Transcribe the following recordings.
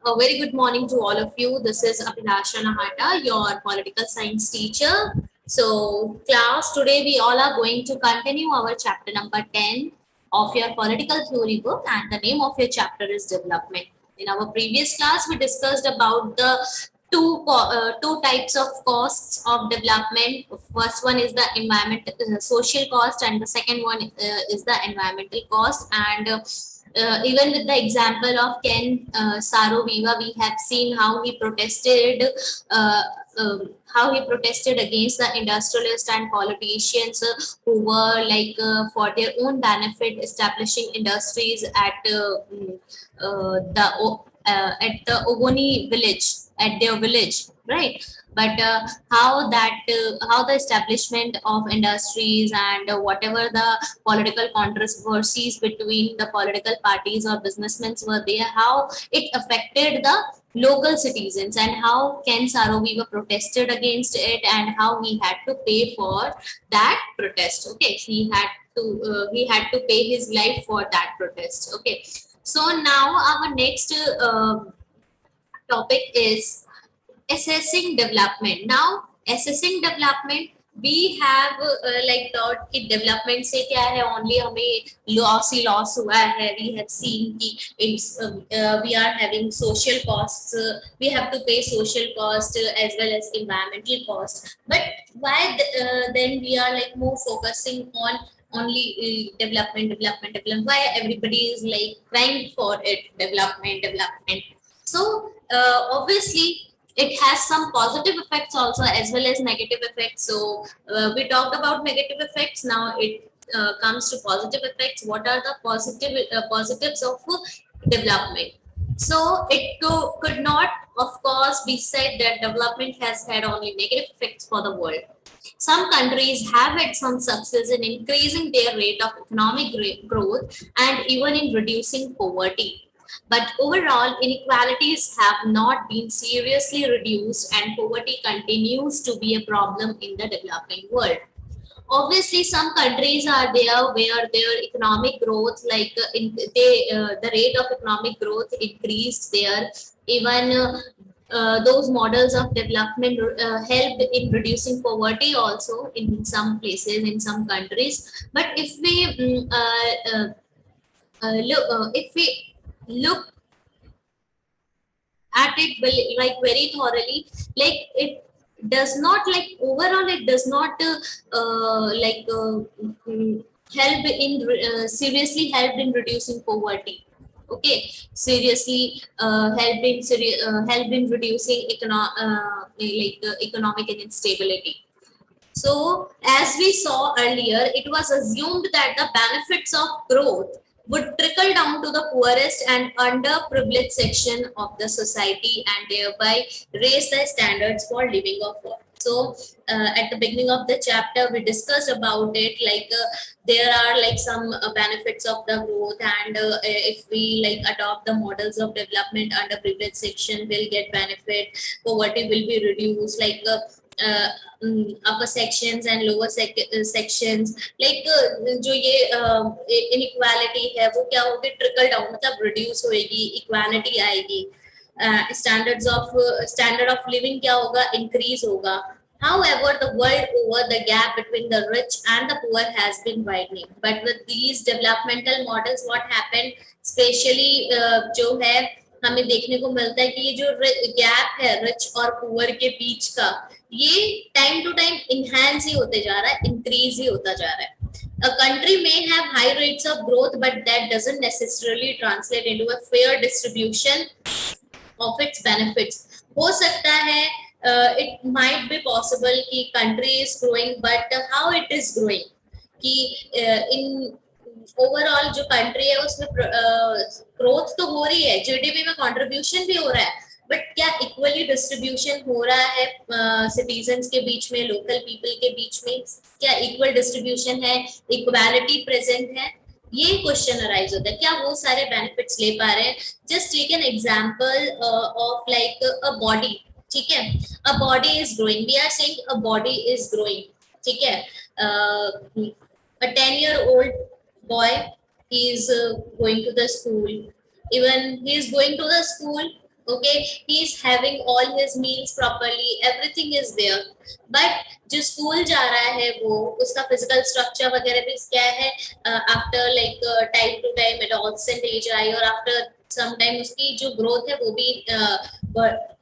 A very good morning to all of you. This is Abhilasha, your political science teacher. So, class, today we all are going to continue our chapter number 10 of your political theory book, and the name of your chapter is development. In our previous class, we discussed about the two types of costs of development. First one is the environment social cost, and the second one is the environmental cost. And even with the example of Ken Saro-Wiwa, we have seen uh, how he protested against the industrialists and politicians who were for their own benefit establishing industries at the Ogoni village, at their village, right? But how the establishment of industries and whatever the political controversies between the political parties or businessmen were there, how it affected the local citizens, and how Ken Saro-Wiwa protested against it, and how he had to pay for that protest. Okay, he had to pay his life for that protest. Okay, so now our next topic is assessing development. Now, assessing development, we have thought कि development से क्या है, only हमें loss हुआ है. We have seen कि we are having social costs, we have to pay social cost as well as environmental cost. But why then we are like more focusing on only development? Why everybody is like crying for it, development? So obviously it has some positive effects also as well as negative effects. So we talked about negative effects. Now it comes to positive effects. What are the positives of development? So it could not, of course, be said that development has had only negative effects for the world. Some countries have had some success in increasing their rate of economic growth and even in reducing poverty. But overall, inequalities have not been seriously reduced, and poverty continues to be a problem in the developing world. Obviously, some countries are there where their economic growth, the rate of economic growth increased there. Even those models of development helped in reducing poverty also in some places, in some countries. But if we look at it like very thoroughly, like it does not, like overall it does not help in seriously helped in reducing poverty. Okay, seriously helped in reducing economic instability. So, as we saw earlier, it was assumed that the benefits of growth would trickle down to the poorest and underprivileged section of the society, and thereby raise the standards for living of all. So, at the beginning of the chapter, we discussed about it. There are like some benefits of the growth, and if we like adopt the models of development, underprivileged section will get benefit, poverty will be reduced. Uh, upper sections and lower sections, जो ये inequality है वो क्या होगी, trickle down मतलब reduce होएगी, equality आएगी, standard of living क्या होगा, increase होगा. However, the world over, the gap between the rich and the poor has been widening. But with these developmental models, what happened, especially जो है हमें देखने को मिलता है कि ये जो गैप है रिच और पुअर के बीच का, ये टाइम टू टाइम इनहैंस ही होते जा रहा है, इंक्रीज ही होता जा रहा है. A country may have high rates of growth, but that doesn't necessarily translate into a fair distribution of its benefits. हो सकता है it might be possible कि country is growing, but how it is growing, कि in overall जो country है उसमें growth तो हो रही है, जीडीपी में कंट्रीब्यूशन भी हो रहा है, बट क्या इक्वली डिस्ट्रीब्यूशन हो रहा है सिटीजन्स के बीच में, लोकल पीपल के बीच में, क्या इक्वल डिस्ट्रीब्यूशन है, इक्वालिटी प्रेजेंट है, ये क्वेश्चन अराइज होता है. क्या वो सारे बेनिफिट्स ले पा रहे हैं? Just take an example of like a body. ठीक है, a body is growing, we are saying a body is growing. ठीक है, a 10-year-old boy, he is going to the school. Even he is going to the school, okay, he is having all his meals properly, everything is there, but जो school जा रहा है वो उसका physical structure वगैरह भी क्या है, after like time to time adolescent age आई और आफ्टर सम टाइम उसकी जो ग्रोथ है वो भी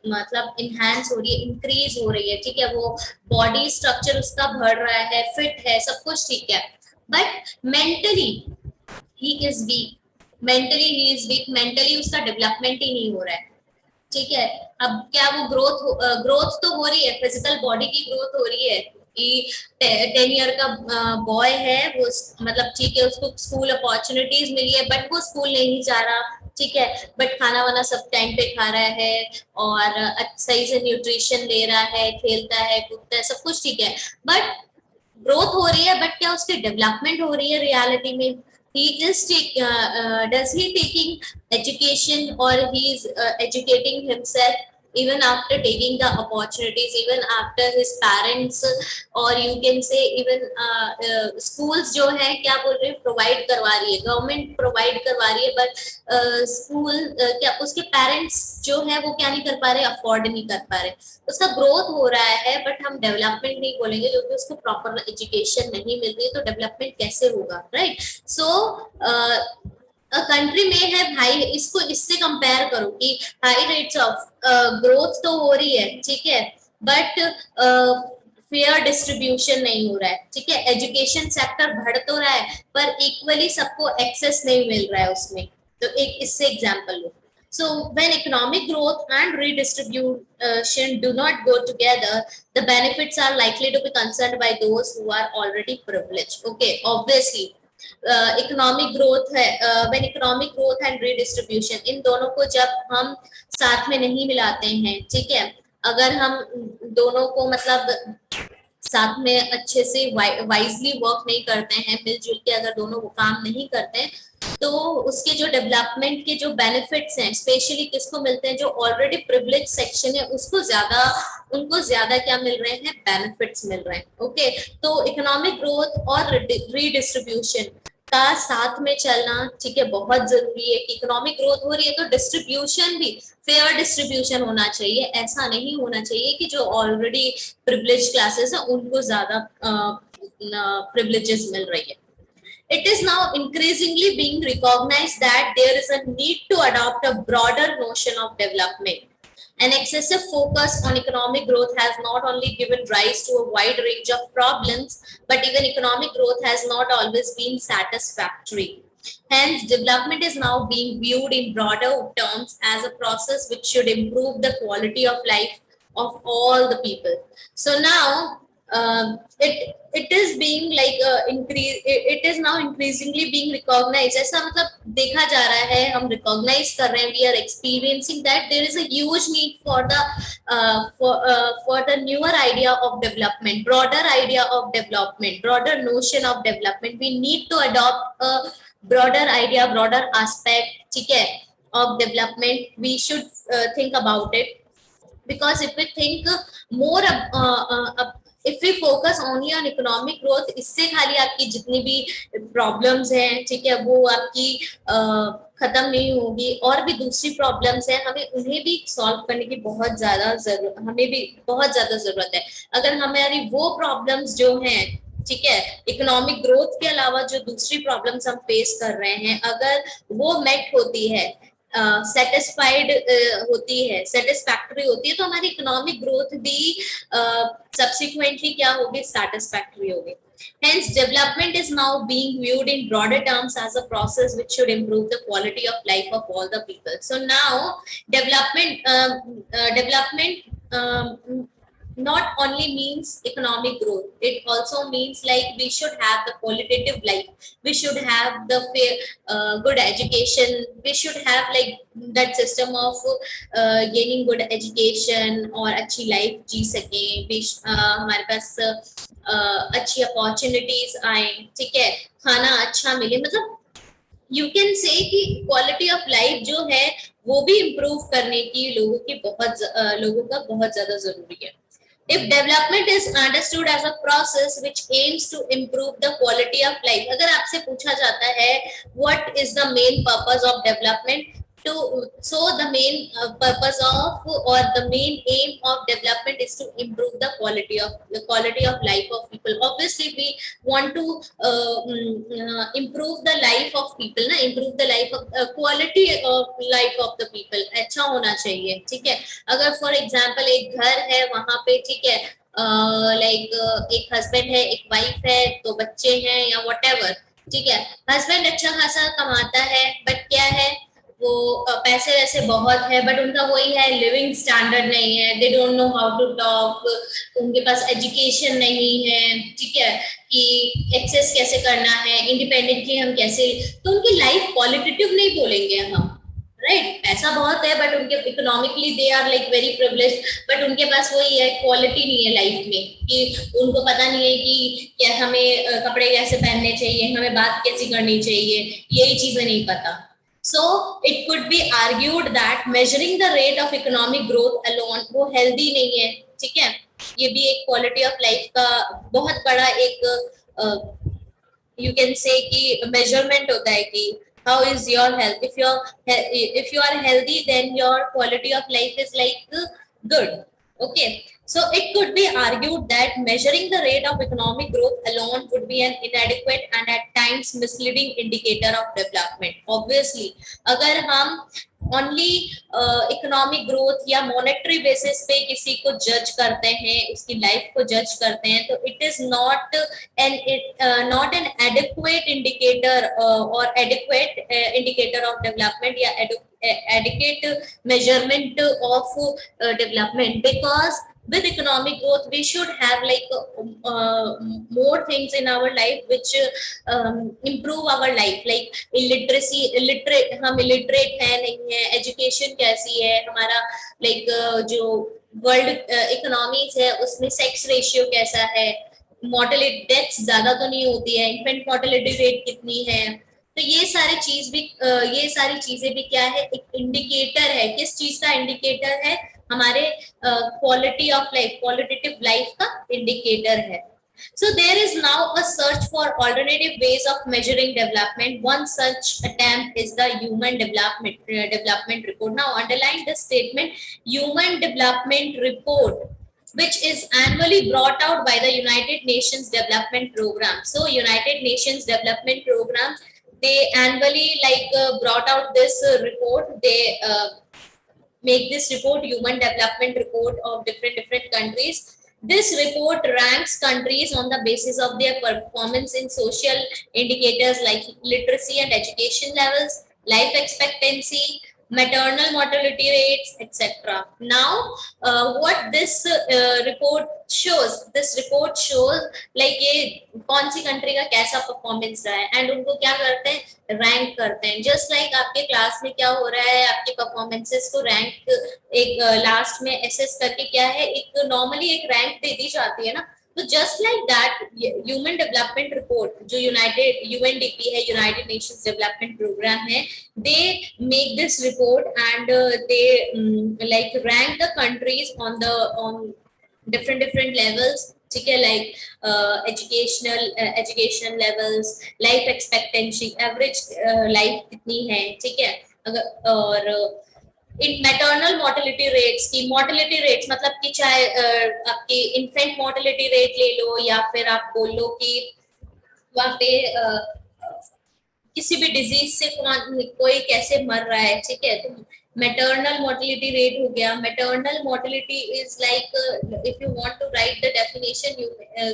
मतलब इनहैंस हो रही है, इंक्रीज हो रही है, ठीक है, वो बॉडी स्ट्रक्चर उसका बढ़ रहा है, फिट है, सब कुछ ठीक है, but mentally he is weak, mentally he is weak, mentally उसका डेवलपमेंट ही नहीं हो रहा है, ठीक है। अब क्या वो ग्रोथ तो हो रही है, फिजिकल बॉडी की ग्रोथ हो रही है कि 10 ईयर का बॉय है वो, मतलब ठीक है उसको स्कूल अपॉर्चुनिटीज मिली है बट वो स्कूल नहीं जा रहा, ठीक है, बट खाना वाना सब टाइम पे खा रहा है और सही से न्यूट्रिशन ले रहा है, खेलता है कूदता है, सब कुछ ठीक है, बट ग्रोथ हो रही है, बट क्या उसकी डेवलपमेंट हो रही है रियलिटी में? he is does he taking education or he is educating himself even after taking the opportunities, even after his parents or you can say even schools जो है क्या बोल रहे हैं प्रोवाइड करवा रही है, गवर्नमेंट प्रोवाइड करवा रही है, बट स्कूल क्या उसके पेरेंट्स जो है वो क्या नहीं कर पा रहे, अफोर्ड नहीं कर पा रहे, उसका ग्रोथ हो रहा है बट हम डेवलपमेंट नहीं बोलेंगे क्योंकि उसको प्रॉपर एजुकेशन नहीं मिल रही है, तो डेवलपमेंट कैसे होगा, राइट? सो कंट्री में है भाई, इसको इससे कंपेयर करो कि हाई रेट्स ऑफ ग्रोथ तो हो रही है, ठीक है, बट फेयर डिस्ट्रीब्यूशन नहीं हो रहा है, ठीक है, एजुकेशन सेक्टर बढ़ तो रहा है पर इक्वली सबको एक्सेस नहीं मिल रहा है उसमें, तो एक इससे example low. So when economic growth and redistribution do not go together, the benefits are likely to be concerned by those who are already privileged. Okay, obviously economic growth है, when economic growth and redistribution, इन दोनों को जब हम साथ में नहीं मिलाते हैं, ठीक है, अगर हम दोनों को मतलब साथ में अच्छे से वाइजली वर्क नहीं करते हैं, मिलजुल के अगर दोनों वो काम नहीं करते हैं, तो उसके जो डेवलपमेंट के जो बेनिफिट्स हैं स्पेशली किसको मिलते हैं, जो ऑलरेडी प्रिविलेज सेक्शन है उसको ज्यादा, उनको ज्यादा क्या मिल रहे हैं, बेनिफिट्स मिल रहे हैं, ओके। तो इकोनॉमिक ग्रोथ और रीडिस्ट्रीब्यूशन का साथ में चलना, ठीक है, बहुत जरूरी है कि इकोनॉमिक ग्रोथ हो रही है तो डिस्ट्रीब्यूशन भी फेयर डिस्ट्रीब्यूशन होना चाहिए, ऐसा नहीं होना चाहिए कि जो ऑलरेडी प्रिविलेज क्लासेस है उनको ज्यादा प्रिविलेजेस मिल रही है। It is now increasingly being recognized that there is a need to adopt a broader notion of development. An excessive focus on economic growth has not only given rise to a wide range of problems, but even economic growth has not always been satisfactory. Hence, development is now being viewed in broader terms as a process which should improve the quality of life of all the people. So now, it is being like it is now increasingly being recognized, ऐसा मतलब देखा जा रहा है, हम recognize कर रहे हैं, we are experiencing that there is a huge need for the for the newer idea of development, broader idea of development, broader notion of development. We need to adopt a broader idea, broader aspect, ठीक है, of development. We should think about it, because if we think more if we focus only on economic growth, इससे खाली आपकी जितनी भी problems हैं, ठीक है, वो आपकी खत्म नहीं होगी, और भी दूसरी प्रॉब्लम्स हैं, हमें उन्हें भी सॉल्व करने की बहुत ज्यादा जरूरत, हमें भी बहुत ज्यादा जरूरत है। अगर हमारी वो प्रॉब्लम्स जो हैं, ठीक है, इकोनॉमिक ग्रोथ के अलावा जो दूसरी प्रॉब्लम्स हम फेस कर रहे हैं, अगर वो मेट होती है, सेटिस्फाइड होती है, सेटिस्फैक्टरी होती है, तो हमारी इकोनॉमिक ग्रोथ भी सब्सिक्वेंटली क्या होगी, सेटिस्फैक्टरी होगी। Hence, development is now being viewed in broader terms as a process which should improve the quality of life of all the people. So now, development not only means economic growth, it also means like we should have the qualitative life, we should have the good education, we should have like that system of gaining good education और अच्छी life जी सके, हमारे पास अच्छी opportunities आए, ठीक है, खाना अच्छा मिले, मतलब यू कैन से कि क्वालिटी ऑफ लाइफ जो है वो भी इम्प्रूव करने की लोगों का बहुत ज्यादा जरूरी है। If development is understood as a process which aims to improve the quality of life, अगर आपसे पूछा जाता है what is the main purpose of development, to so the main purpose of or the main aim of development is to improve the quality of life of people. Obviously we want to improve the life of people ना, improve the life of quality of life of the people अच्छा होना चाहिए, ठीक है। अगर for example एक घर है वहां पे, ठीक है, लाइक एक हस्बैंड है, एक वाइफ है, तो बच्चे हैं या व्हाटएवर, ठीक है। हस्बैंड अच्छा खासा कमाता है, बट क्या है, वो पैसे वैसे बहुत है, बट उनका वही है, लिविंग स्टैंडर्ड नहीं है, they don't know how to talk, उनके पास एजुकेशन नहीं है, ठीक है, कि एक्सेस कैसे करना है, इंडिपेंडेंटली हम कैसे, तो उनकी लाइफ क्वालिटेटिव नहीं बोलेंगे हम, राइट। पैसा बहुत है बट उनके economically they are like very privileged, but उनके पास वही है, क्वालिटी नहीं है लाइफ में, कि उनको पता नहीं है कि क्या हमें कपड़े कैसे पहनने चाहिए, हमें बात कैसी करनी चाहिए, यही चीजें नहीं पता। So it could be argued that measuring the rate of economic growth alone वो healthy नहीं है, ठीक है। ये भी एक quality of life का बहुत बड़ा एक you can say कि measurement होता है कि how is your health, if you are healthy then your quality of life is like good, okay। So it could be argued that measuring the rate of economic growth alone would be an inadequate and at times misleading indicator of development। Obviously अगर हम only economic growth या monetary basis पे किसी को जज करते हैं, उसकी लाइफ को जज करते हैं, तो it is not an adequate indicator और एडिक्वेट इंडिकेटर ऑफ डेवलपमेंट या adequate measurement of development, because with economic growth we should have like more things in our life which improve our life, like illiteracy, illiterate, हम illiterate है नहीं है, education कैसी है हमारा, like जो world economies है उसमें सेक्स रेशियो कैसा है, मोर्टेलिटी डेथ्स ज्यादा तो नहीं होती है, इन्फेंट मोर्टेलिटी रेट कितनी है, तो ये सारी चीज भी ये सारी चीजें भी क्या है, एक इंडिकेटर है, किस चीज का इंडिकेटर है, हमारे quality of life, qualitative life का इंडिकेटर है। So there is now a search for alternative ways of measuring development. One such attempt is the Human Development Report. Now underline the statement Human Development Report, which is annually brought out by the United Nations Development Program. So United Nations Development Program, they annually like brought out this report. They make this report, Human Development Report of different countries. This report ranks countries on the basis of their performance in social indicators like literacy and education levels, life expectancy, maternal mortality rates, etc. Now, what this report shows like ये कौन सी country का कैसा performance रहा है, and उनको क्या करते हैं, रैंक करते हैं। जस्ट लाइक आपके क्लास में क्या हो रहा है, आपके परफॉर्मेंसेस को रैंक एक लास्ट में एसेस करके क्या है, एक नॉर्मली एक रैंक दे दी जाती है ना, तो just like that human development report जो यूनाइटेड यूएनडीपी है, यूनाइटेड नेशंस डेवलपमेंट प्रोग्राम है, they make this report and they like rank the countries on different levels, ठीक है, like education levels, life expectancy, average life कितनी है, ठीक है, अगर और इन मैटरनल मोर्टेलिटी रेट्स की, मोर्टेलिटी रेट्स मतलब कि चाहे आपकी इन्फेंट मोर्टेलिटी रेट ले लो या फिर आप बोल लो कि वहाँ पे किसी भी डिजीज से कोई कैसे मर रहा है, ठीक है, तो maternal mortality rate हो गया। maternal mortality is like if you want to write the definition, you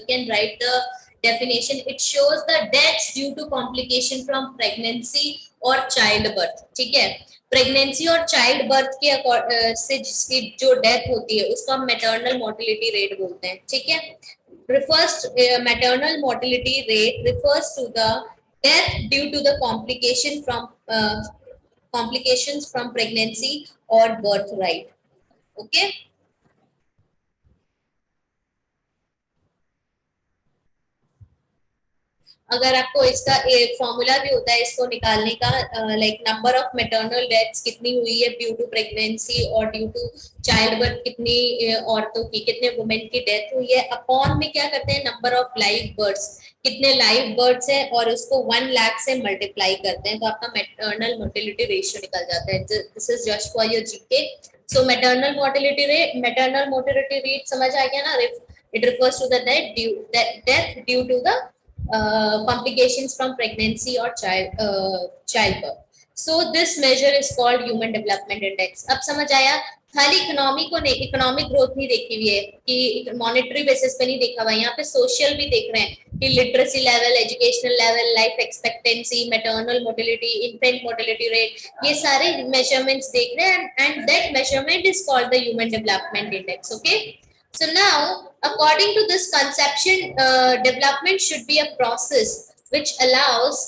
can write the definition. It shows the deaths due to complication from pregnancy or childbirth, ठीक है। प्रेगनेंसी और child birth के से जिसकी जो death होती है उसको हम मैटरनल मोर्टेलिटी रेट बोलते हैं, ठीक है। refers maternal mortality rate refers to the death due to the complications from pregnancy or birth, right? Okay. अगर आपको इसका फॉर्मूला भी होता है इसको निकालने का, like number of maternal deaths कितनी हुई है ड्यू टू प्रेगनेंसी और ड्यू टू चाइल्ड बर्थ, कितनी औरतों की, कितने वुमेन की डेथ हुई है, अपॉन में क्या करते हैं नंबर ऑफ लाइव बर्ड्स, कितने लाइव बर्ड्स है और उसको 1 लाख से मल्टीप्लाई करते हैं तो आपका मैटरनल मोर्टेलिटी रेशियो निकल जाता है। This is just for your GK. So maternal mortality rate समझ आ गया ना, it refers to the death due to the complications from pregnancy or childbirth. So this measure is called human development index. अब समझ आया, खाली economy को नहीं, economic growth नहीं देखी हुई है कि मॉनेटरी बेसिस पे नहीं देखा हुआ, यहाँ पे सोशल भी देख रहे हैं कि literacy level, educational level, life expectancy, maternal mortality, infant mortality rate, ये सारे मेजरमेंट्स देख रहे हैं and that measurement is called the human development index. Okay, so now according to this conception, development should be a process which allows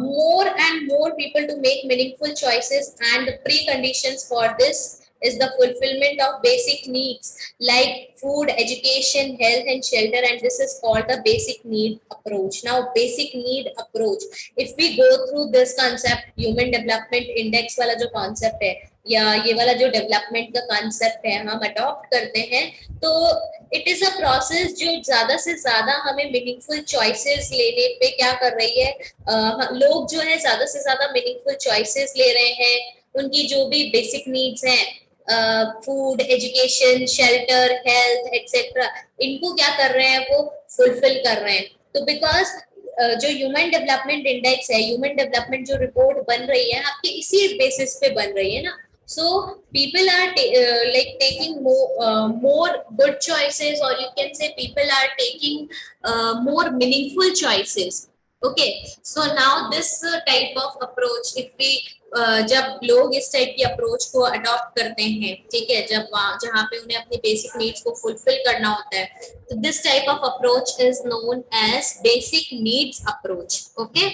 more and more people to make meaningful choices, and the preconditions for this is the fulfillment of basic needs like food, education, health and shelter, and this is called the basic need approach. Now basic need approach, if we go through this concept, human development index वाला जो concept है या ये वाला जो development का concept है हम अडॉप्ट करते हैं, तो इट इज अ प्रोसेस जो ज्यादा से ज्यादा हमें मीनिंगफुल चॉइसेस लेने पे क्या कर रही है, लोग जो है ज्यादा से ज्यादा मीनिंगफुल चॉइसेस ले रहे हैं, उनकी जो भी बेसिक नीड्स हैं, food, education, shelter, health etcetera, इनको क्या कर रहे हैं, वो फुलफिल कर रहे हैं। तो बिकॉज जो ह्यूमन डेवलपमेंट इंडेक्स है, ह्यूमन डेवलपमेंट जो रिपोर्ट बन रही है आपके इसी बेसिस पे बन रही है ना, so people are like taking more good choices, or you can say people are taking more meaningful choices. Okay, so now this type of approach, if we जब लोग इस टाइप की अप्रोच को अडॉप्ट करते हैं, ठीक है, जब वहाँ जहाँ पे उन्हें अपनी बेसिक नीड्स को फुलफिल करना होता है, तो this type of approach is known as basic needs approach. Okay,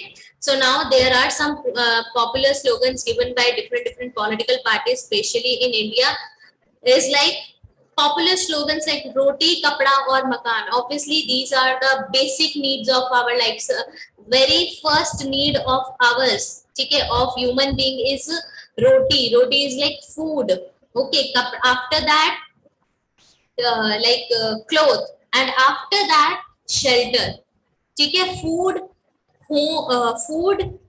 so now there are some popular slogans given by different political parties, especially in India, is like popular slogans like roti, kapda aur makan. Obviously these are the basic needs of our lives, very first need of ours, ठीक है, of human being is roti is like food, okay, after that cloth, and after that shelter, ठीक है, food,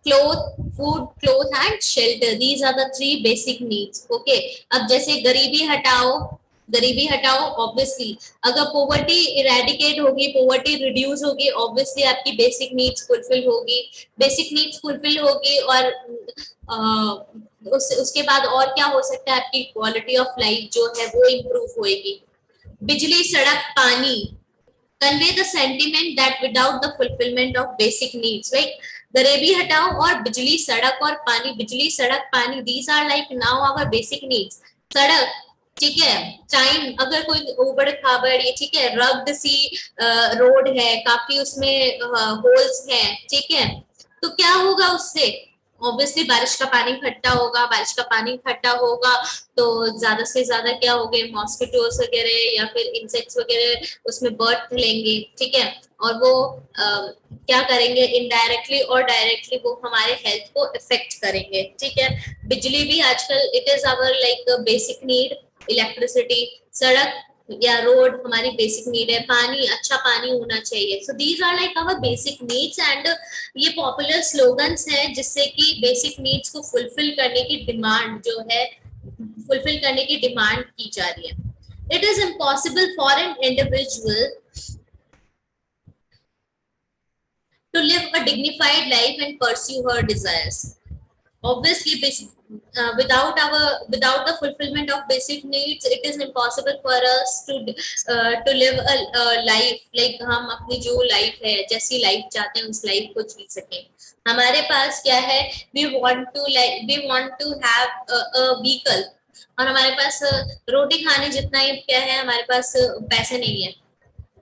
cloth and shelter, these are the 3 basic needs। okay, अब जैसे गरीबी हटाओ obviously, अगर poverty eradicate होगी, पोवर्टी रिड्यूस होगी, obviously आपकी बेसिक नीड्स फुलफिल होगी और उसके बाद और क्या हो सकता है, आपकी क्वालिटी ऑफ लाइफ जो है वो इम्प्रूव होगी। बिजली, सड़क, पानी convey the sentiment that without the fulfillment of basic needs, like गरीबी हटाओ और बिजली, सड़क और पानी, बिजली, सड़क, पानी, these are like now our basic needs। सड़क, ठीक है, टाइम, अगर कोई उबड़ खाबड़, ये ठीक है, रग्ड सी रोड है, काफी उसमें होल्स हैं, ठीक है, तो क्या होगा उससे, ऑब्वियसली बारिश का पानी इकट्ठा होगा तो ज्यादा से ज्यादा क्या होंगे, मॉस्किटोस वगैरह या फिर इंसेक्ट्स वगैरह उसमें बर्थ लेंगे, ठीक है, और वो क्या करेंगे, इनडायरेक्टली और डायरेक्टली वो हमारे हेल्थ को इफेक्ट करेंगे, ठीक है। बिजली भी आजकल it is our like basic need, electricity, सड़क या रोड हमारी बेसिक नीड है, पानी, अच्छा पानी होना चाहिए। So these are like our basic needs, and ये पॉपुलर स्लोगन्स हैं जिससे कि बेसिक नीड्स को फुलफिल करने की डिमांड जो है, फुलफिल करने की डिमांड की जा रही है। It is impossible for an individual to live a dignified life and pursue her desires. Obviously without the fulfillment of basic needs, it is impossible for us to live a life like हम अपनी जो life है, जैसी life चाहते हैं उस life को जी सकें। हमारे पास क्या है, we want to have a vehicle, और हमारे पास रोटी खाने जितना ही क्या है, हमारे पास पैसे नहीं है,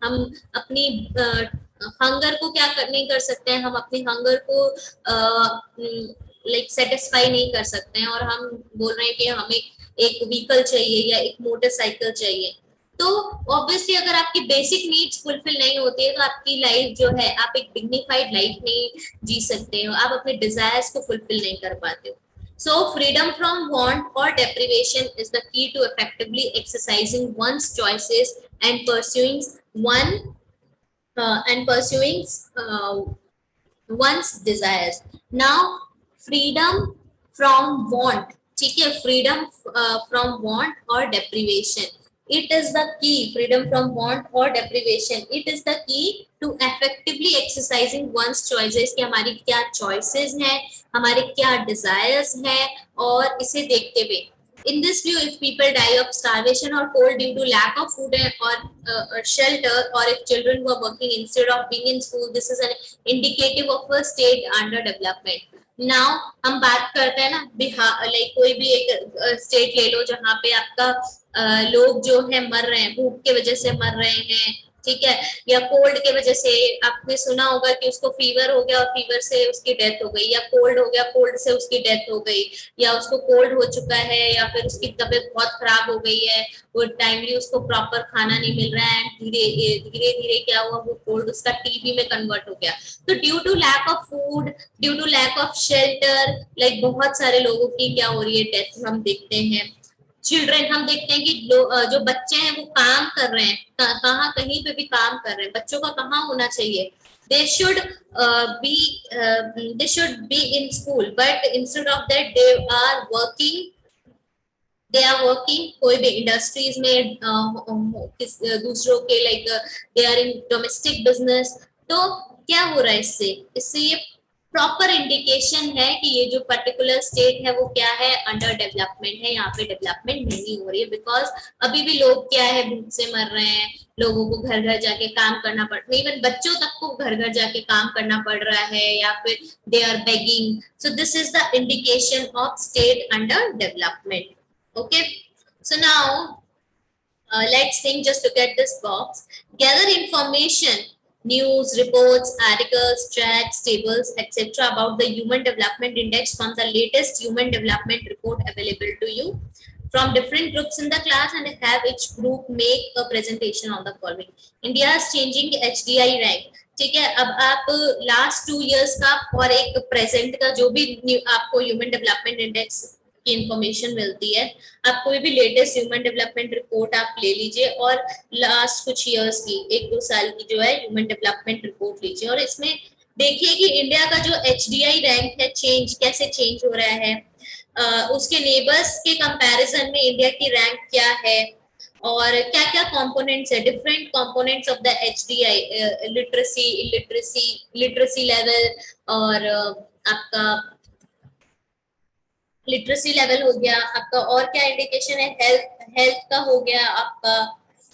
हम अपनी हंगर को क्या नहीं कर सकते हैं, हम अपनी हंगर को लाइक सेटिस्फाई नहीं कर सकते हैं, और हम बोल रहे हैं कि हमें एक व्हीकल चाहिए या एक मोटरसाइकिल चाहिए। तो ऑब्वियसली अगर आपकी बेसिक नीड्स फुलफिल नहीं होती है तो आपकी लाइफ जो है, आप एक डिग्निफाइड लाइफ नहीं जी सकते हो, आप अपने डिजायर्स को फुलफिल नहीं कर पाते हो. So freedom from want or deprivation is the key to effectively exercising one's choices and pursuing uh, one's desires. Now freedom from want, ठीक है, freedom from want or deprivation, it is the key. Freedom from want or deprivation, it is the key to effectively exercising one's choices, कि हमारी क्या choices हैं, हमारे क्या desires हैं, और इसे देखते हुए, in this view, if people die of starvation or cold due to lack of food or shelter, or if children who are working instead of being in school, this is an indicative of a state under development. Now हम बात करते हैं ना Bihar, like कोई भी एक state ले लो जहाँ पे आपका लोग जो है मर रहे हैं, भूख के वजह से मर रहे हैं, ठीक है, या कोल्ड के वजह से. आपने सुना होगा कि उसको फीवर हो गया और फीवर से उसकी डेथ हो गई, या कोल्ड हो गया, कोल्ड से उसकी डेथ हो गई, या उसको कोल्ड हो चुका है, या फिर उसकी तबीयत बहुत खराब हो गई है, वो टाइमली उसको प्रॉपर खाना नहीं मिल रहा है, धीरे धीरे धीरे क्या हुआ, वो कोल्ड उसका टीबी में कन्वर्ट हो गया. तो due to lack of food, due to lack of shelter, like बहुत सारे लोगों की क्या हो रही है, डेथ हम देखते हैं. चिल्ड्रन, हम देखते हैं कि जो बच्चे हैं वो काम कर रहे हैं, कहाँ कहीं पे भी काम कर रहे हैं, बच्चों का कहाँ होना चाहिए, they should be they should be in school, but instead of that they are working कोई भी इंडस्ट्रीज में, दूसरों के, like they are in domestic business. तो क्या हो रहा है इससे, ये प्रॉपर इंडिकेशन है कि ये जो पर्टिकुलर स्टेट है वो क्या है, अंडर डेवलपमेंट है, यहाँ पे डेवलपमेंट नहीं हो रही है, बिकॉज अभी भी लोग क्या है, भूख से मर रहे हैं, लोगों को घर घर जाके काम करना पड़ रहा है, इवन बच्चों तक को घर घर जाके काम करना पड़ रहा है, या फिर they are begging. So this is the indication of state under development. Okay, so now let's think, just look at this box. Gather information, news, reports, articles, tracks, tables, etc. about the Human Development Index from the latest Human Development Report available to you from different groups in the class, and have each group make a presentation on the following. India is changing HDI rank. ठीक है, अब आप last 2 years का और एक present का जो भी आपको ह्यूमन डेवलपमेंट इंडेक्स की इंफॉर्मेशन मिलती है, आप कोई भी लेटेस्ट ह्यूमन डेवलपमेंट रिपोर्ट आप ले लीजिए, और लास्ट कुछ ईयर्स की 1-2 साल की जो है ह्यूमन डेवलपमेंट रिपोर्ट लीजिए, और इसमें देखिए कि इंडिया का जो HDI रैंक है कैसे चेंज हो रहा है, उसके नेबर्स के कंपैरिजन में इंडिया की रैंक क्या है, और क्या क्या कंपोनेंट्स है, different components of the HDI, literacy level, और आपका लिटरेसी लेवल हो गया आपका, और क्या इंडिकेशन है, हेल्थ का हो गया आपका,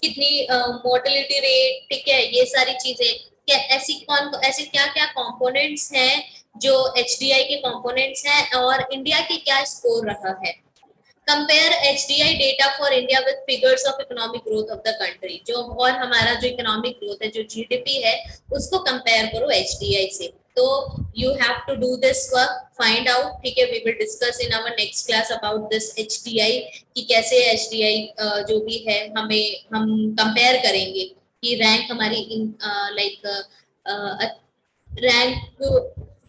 कितनी मोर्टेलिटी रेट, ठीक है, ये सारी चीजें, क्या ऐसे क्या क्या कंपोनेंट्स हैं जो HDI के कंपोनेंट्स हैं, और इंडिया की क्या स्कोर रहा है. Compare HDI data for India with figures of economic growth of the country, जो और हमारा जो इकोनॉमिक ग्रोथ है, जो GDP है, उसको कंपेयर करो HDI से. तो you have to do this work, find out, ठीक है, we will discuss in our next class about this HDI, कि कैसे HDI जो भी है हम कंपेयर करेंगे कि रैंक हमारी रैंक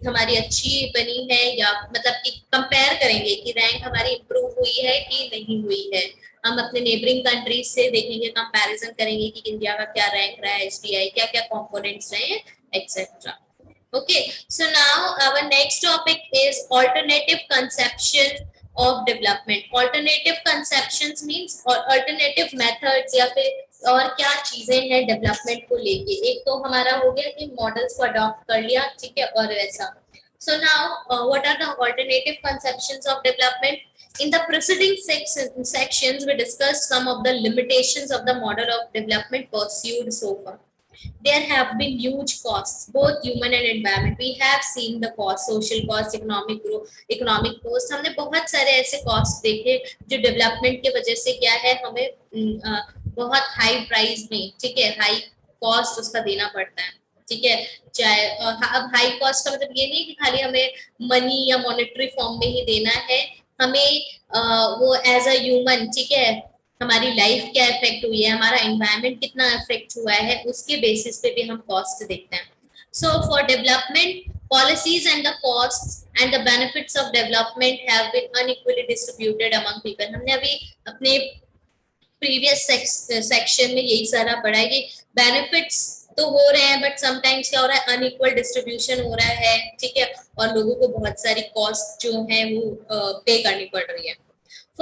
हमारी अच्छी बनी है, या मतलब कि कंपेयर करेंगे कि रैंक हमारी इम्प्रूव हुई है कि नहीं हुई है. हम अपने नेबरिंग कंट्रीज से देखेंगे, कंपैरिजन करेंगे कि इंडिया का क्या रैंक रहा है, HDI क्या क्या कंपोनेंट्स रहे हैं, etcetera. Okay, so now our next topic is alternative conception of development. Alternative conceptions means or alternative methods, या फिर और क्या चीजें हैं डेवलपमेंट को लेके. एक तो हमारा हो गया कि मॉडल्स को अडॉप्ट कर लिया, ठीक है, और वैसा. So now what are the alternative conceptions of development? In the preceding sections we discussed some of the limitations of the model of development pursued so far. There have been huge costs, both human and environment. We have seen the cost, social cost, economic growth, economic cost. हमने बहुत सारे ऐसे cost देखे जो development के वजह से क्या है, हमें बहुत हाई प्राइस में, ठीक है, हाई कॉस्ट उसका देना पड़ता है, ठीक है. चाहे अब हाई कॉस्ट का मतलब ये नहीं कि खाली हमें मनी या मॉनेटरी फॉर्म में ही देना है, हमें वो एज अ ह्यूमन, ठीक है, हमारी लाइफ क्या इफेक्ट हुई है, हमारा एनवायरनमेंट कितना इफेक्ट हुआ है, उसके बेसिस पे भी हम कॉस्ट देखते हैं. So for development policies and the costs and the benefits of development have been unequally distributed among people. हमने अभी अपने प्रीवियस सेक्शन में यही सारा पढ़ा है कि बेनिफिट्स तो हो रहे हैं बट समटाइम्स क्या हो रहा है, अनइक्वल डिस्ट्रीब्यूशन हो रहा है, ठीक है, और लोगों को बहुत सारी कॉस्ट जो है वो पे करनी पड़ रही है.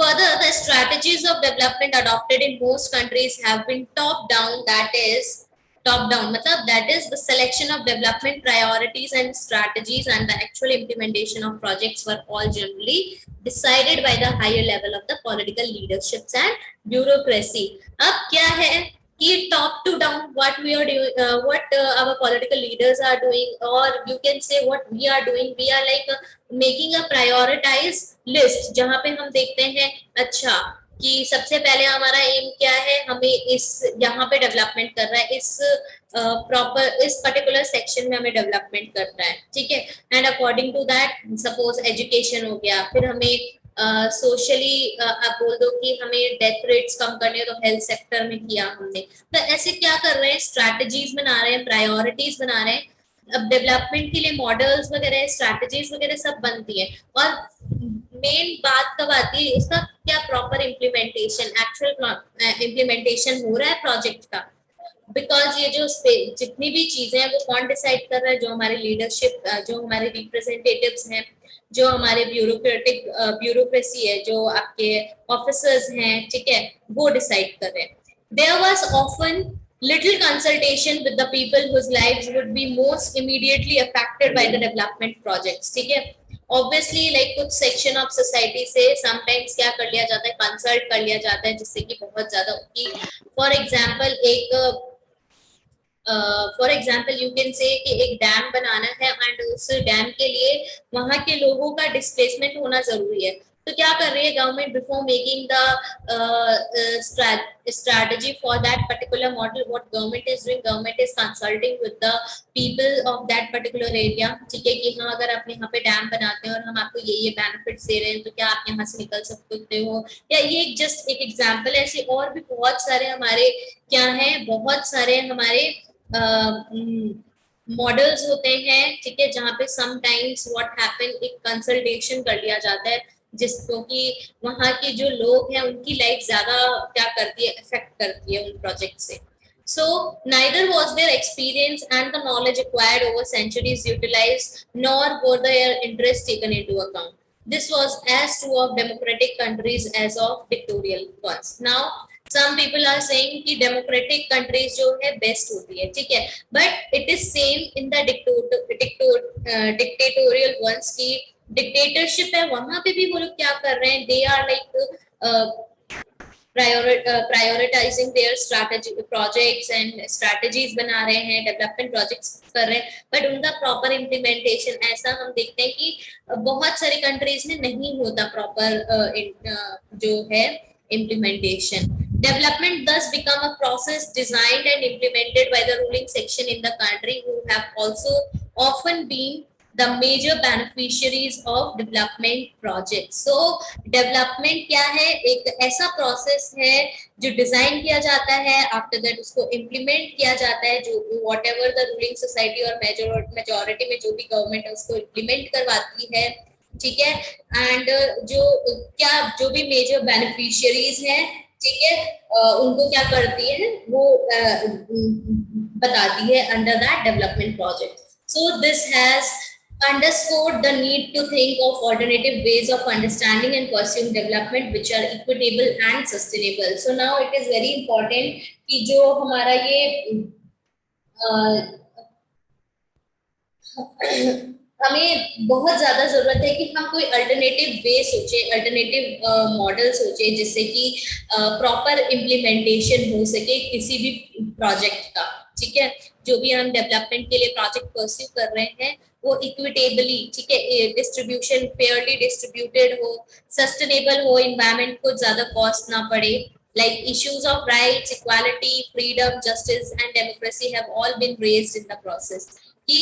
Further, the strategies of development adopted in most countries have been top down, that is top down matlab that is the selection of development priorities and strategies and the actual implementation of projects were all generally decided by the higher level of the political leaderships and bureaucracy. अब क्या है कि top to down what we are doing, what our political leaders are doing, or you can say what we are doing, we are like making a prioritized list जहां पे हम देखते हैं अच्छा कि सबसे पहले हमारा एम क्या है, हमें इस यहाँ पे डेवलपमेंट कर रहा है, इस प्रॉपर इस पर्टिकुलर सेक्शन में हमें डेवलपमेंट करना है, ठीक है, and according to that suppose education हो गया, फिर हमें सोशली आप बोल दो कि हमें डेथ रेट्स कम करने तो हेल्थ सेक्टर में किया हमने. तो ऐसे क्या कर रहे हैं, स्ट्रैटेजीज बना रहे हैं, प्रायोरिटीज बना रहे हैं. अब डेवलपमेंट के लिए मॉडल्स वगैरह स्ट्रैटेजीज वगैरह सब बनती है, और मेन बात कब आती है इसका, क्या प्रॉपर इम्प्लीमेंटेशन, एक्चुअल इम्प्लीमेंटेशन हो रहा है प्रोजेक्ट का. बिकॉज ये जो जितनी भी चीजें हैं वो कौन डिसाइड कर रहा है, जो हमारे लीडरशिप, जो हमारे रिप्रेजेंटेटिव्स हैं, जो हमारे ब्यूरोक्रेसी है, जो आपके ऑफिसर्स हैं, ठीक है, वो डिसाइड कर रहे हैं. There was often little consultation with the people whose lives would be most immediately affected by the development projects, ठीक है. ऑब्वियसली लाइक कुछ सेक्शन ऑफ सोसाइटी से समटाइम्स क्या कर लिया जाता है, कंसल्ट कर लिया जाता है, जिससे कि बहुत ज्यादा उनकी, for example you can say कि एक डैम बनाना है एंड उस डैम के लिए वहां के लोगों का डिस्प्लेसमेंट होना जरूरी है. तो क्या कर रही है government, before making the strategy for that particular model, what government is doing, government is consulting with the people of that particular area, ठीक है, कि हाँ अगर आप यहाँ पे डैम बनाते हैं और हम आपको ये बेनिफिट्स दे रहे हैं तो क्या आप यहाँ से निकल सकते हो, या ये जस्ट एक एग्जांपल है. ऐसे और भी बहुत सारे हमारे क्या है, बहुत सारे हमारे मॉडल्स होते हैं, ठीक है, जहाँ पे समटाइम्स व्हाट हैपन, एक कंसल्टेशन कर लिया जाता है जिसको कि वहां के जो लोग हैं उनकी लाइफ ज्यादा क्या करती है, इफेक्ट करती है उन प्रोजेक्ट से. So neither was their experience and the knowledge acquired over centuries utilized, nor were their interests taken into account. This was as true of democratic countries as of dictatorial ones. Now some people are saying कि democratic countries जो है best होती है, ठीक है, but it is same in the dictatorial ones की dictatorship है, वहां पे भी वो लोग क्या कर रहे हैं, they are like prioritising their strategy projects and strategies बना रहे हैं, डेवलपमेंट प्रोजेक्ट्स कर रहे हैं, बट उनका प्रॉपर इम्प्लीमेंटेशन ऐसा हम देखते हैं कि बहुत सारी कंट्रीज में नहीं होता प्रॉपर जो है implementation. Development thus become a process designed and implemented by the ruling section in the country, who have also often been the major beneficiaries of development projects. So development क्या है, एक ऐसा process है जो design किया जाता है, after that उसको इम्प्लीमेंट किया जाता है, जो whatever the ruling society और majority में जो भी गवर्नमेंट है उसको इम्प्लीमेंट करवाती है, ठीक है, एंड जो भी मेजर बेनिफिशियरीज हैं, ठीक है, उनको क्या करती है वो बताती है under that development project. So this has underscored the need to think of alternative ways of understanding and pursuing development which are equitable and sustainable. So now it is very important कि जो हमारा ये हमें बहुत ज्यादा जरूरत है कि हम कोई अल्टरनेटिव वे सोचे, अल्टरनेटिव मॉडल सोचे, जिससे कि प्रॉपर इम्प्लीमेंटेशन हो सके किसी भी प्रोजेक्ट का, ठीक है, जो भी हम डेवलपमेंट के लिए प्रोजेक्ट परस्यू कर रहे हैं वो इक्विटेबली, ठीक है, डिस्ट्रीब्यूशन फेयरली डिस्ट्रीब्यूटेड हो, सस्टेनेबल हो, इन्वायरमेंट को ज्यादा कॉस्ट ना पड़े. Like issues of rights, equality, freedom, justice and democracy have all been raised in the process. कि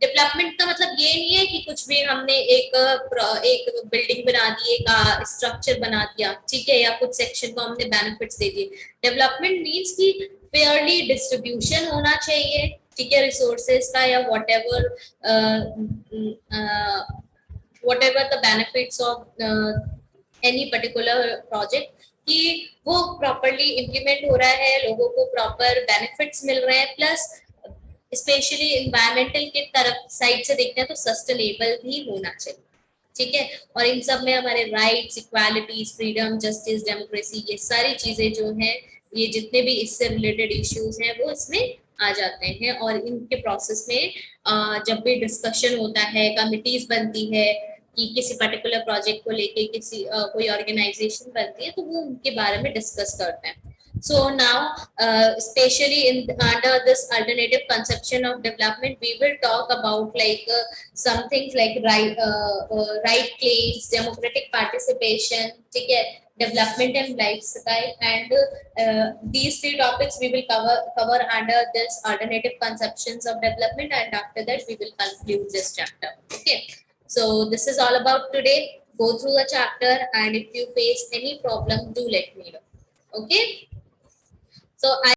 डेवलपमेंट का मतलब ये नहीं है कि कुछ भी हमने एक बिल्डिंग बना दी, एक स्ट्रक्चर बना दिया, ठीक है, या कुछ सेक्शन को हमने बेनिफिट्स दे दिए। डेवलपमेंट मीन्स कि फेयरली डिस्ट्रीब्यूशन होना चाहिए, ठीक है, रिसोर्सेज का, या whatever the benefits of any particular project, कि वो प्रॉपरली इम्प्लीमेंट हो रहा है, लोगों को प्रॉपर बेनिफिट्स मिल रहे हैं, प्लस स्पेशली इन्वायरमेंटल के तरफ साइड से देखते हैं तो सस्टेनेबल भी होना चाहिए, ठीक है। और इन सब में हमारे rights, equalities, freedom, justice, democracy, ये सारी चीजें जो हैं, ये जितने भी इससे रिलेटेड इश्यूज हैं वो इसमें आ जाते हैं। और इनके प्रोसेस में जब भी डिस्कशन होता है, कमिटीज बनती है कि किसी पर्टिकुलर प्रोजेक्ट को लेके किसी कोई ऑर्गेनाइजेशन बनती है, तो वो उनके बारे में डिस्कस करते हैं। So now, especially under this alternative conception of development, we will talk about like some things like right claims, democratic participation, ठीक है, development and lifestyle, and these three topics we will cover under this alternative conceptions of development, and after that we will conclude this chapter. Okay, so this is all about today. Go through the chapter, and if you face any problem, do let me know. Okay. So I